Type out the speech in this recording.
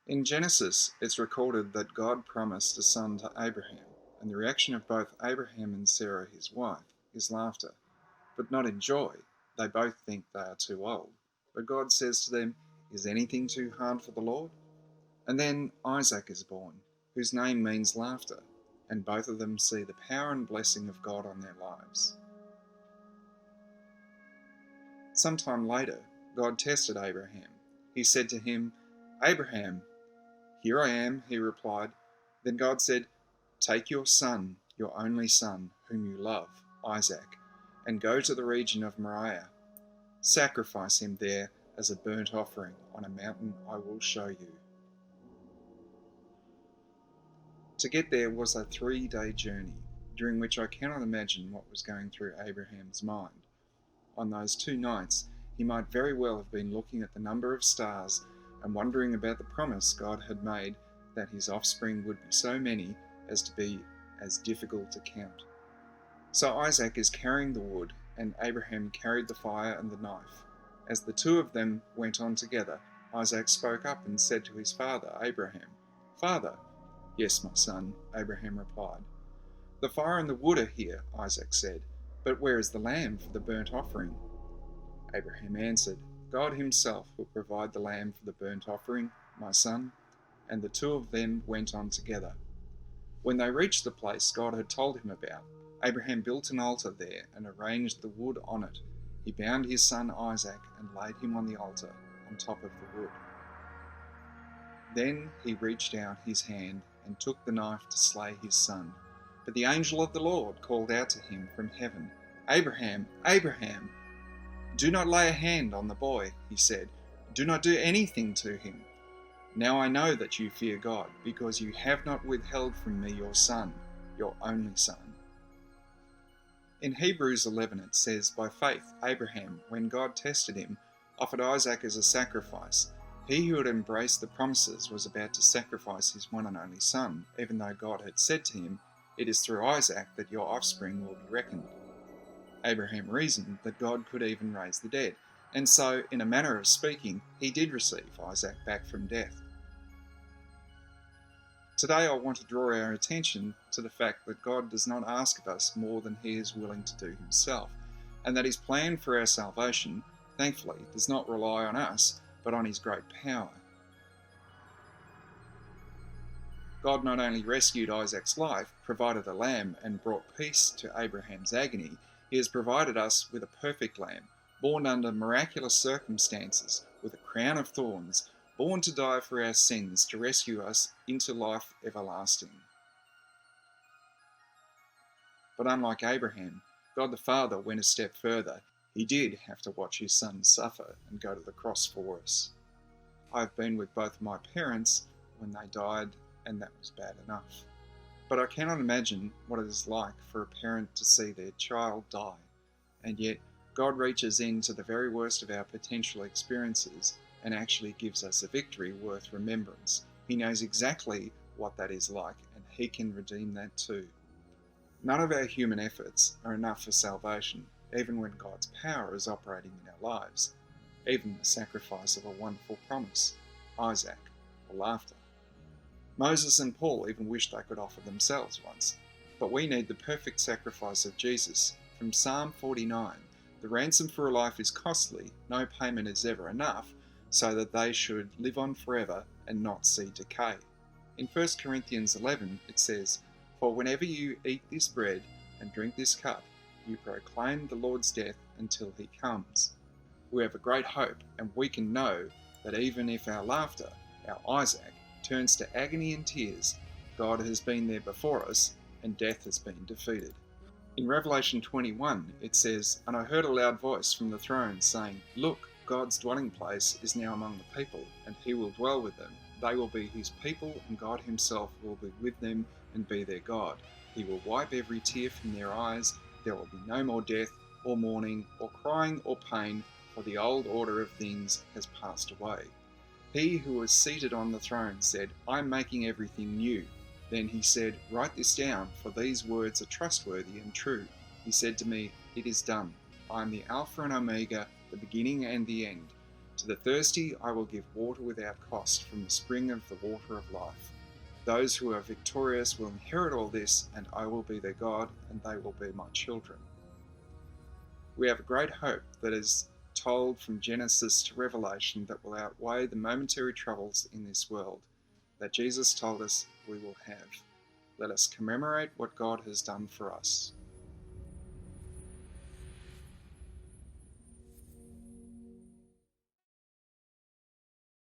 In Genesis, it's recorded that God promised a son to Abraham, and the reaction of both Abraham and Sarah, his wife, is laughter, but not in joy. They both think they are too old. But God says to them, "Is anything too hard for the Lord?" And then Isaac is born, whose name means laughter, and both of them see the power and blessing of God on their lives. Sometime later, God tested Abraham. He said to him, "Abraham." "Here I am," he replied. Then God said, "Take your son, your only son, whom you love, Isaac, and go to the region of Moriah. Sacrifice him there as a burnt offering on a mountain I will show you." To get there was a 3-day journey, during which I cannot imagine what was going through Abraham's mind. On those 2 nights, he might very well have been looking at the number of stars and wondering about the promise God had made that his offspring would be so many as to be as difficult to count. So Isaac is carrying the wood, and Abraham carried the fire and the knife. As the two of them went on together, Isaac spoke up and said to his father, Abraham, "Father." "Yes, my son," Abraham replied. "The fire and the wood are here," Isaac said, "but where is the lamb for the burnt offering?" Abraham answered, "God himself will provide the lamb for the burnt offering, my son." And the two of them went on together. When they reached the place God had told him about, Abraham built an altar there and arranged the wood on it. He bound his son Isaac and laid him on the altar on top of the wood. Then he reached out his hand and took the knife to slay his son. But the angel of the Lord called out to him from heaven, "Abraham, Abraham!" "Do not lay a hand on the boy," he said. "Do not do anything to him. Now I know that you fear God, because you have not withheld from me your son, your only son." In Hebrews 11 it says, "By faith Abraham, when God tested him, offered Isaac as a sacrifice. He who had embraced the promises was about to sacrifice his one and only son, even though God had said to him, 'It is through Isaac that your offspring will be reckoned.' Abraham reasoned that God could even raise the dead, and so, in a manner of speaking, he did receive Isaac back from death. Today I want to draw our attention to the fact that God does not ask of us more than he is willing to do himself, and that his plan for our salvation, thankfully, does not rely on us, but on his great power. God not only rescued Isaac's life, provided a lamb, and brought peace to Abraham's agony, he has provided us with a perfect lamb, born under miraculous circumstances, with a crown of thorns, born to die for our sins, to rescue us into life everlasting. But unlike Abraham, God the Father went a step further. He did have to watch his son suffer and go to the cross for us. I've been with both my parents when they died, and that was bad enough. But I cannot imagine what it is like for a parent to see their child die, and yet God reaches into the very worst of our potential experiences and actually gives us a victory worth remembrance. He knows exactly what that is like, and he can redeem that too. None of our human efforts are enough for salvation, even when God's power is operating in our lives. Even the sacrifice of a wonderful promise, Isaac, or laughter. Moses and Paul even wished they could offer themselves once. But we need the perfect sacrifice of Jesus. From Psalm 49, "The ransom for a life is costly, no payment is ever enough, so that they should live on forever and not see decay." In 1 Corinthians 11 it says, "For whenever you eat this bread and drink this cup, you proclaim the Lord's death until he comes." We have a great hope, and we can know that even if our laughter, our Isaac, turns to agony and tears, God has been there before us, and death has been defeated. In Revelation 21 it says, "And I heard a loud voice from the throne saying, 'Look, God's dwelling place is now among the people, and he will dwell with them. They will be his people, and God himself will be with them and be their God. He will wipe every tear from their eyes. There will be no more death, or mourning, or crying, or pain, for the old order of things has passed away.' He who was seated on the throne said, 'I am making everything new.' Then he said, 'Write this down, for these words are trustworthy and true.' He said to me, 'It is done. I am the Alpha and Omega, the beginning and the end. To the thirsty I will give water without cost from the spring of the water of life. Those who are victorious will inherit all this, and I will be their God, and they will be my children. We have a great hope that is told from Genesis to Revelation that will outweigh the momentary troubles in this world, that Jesus told us we will have. Let us commemorate what God has done for us.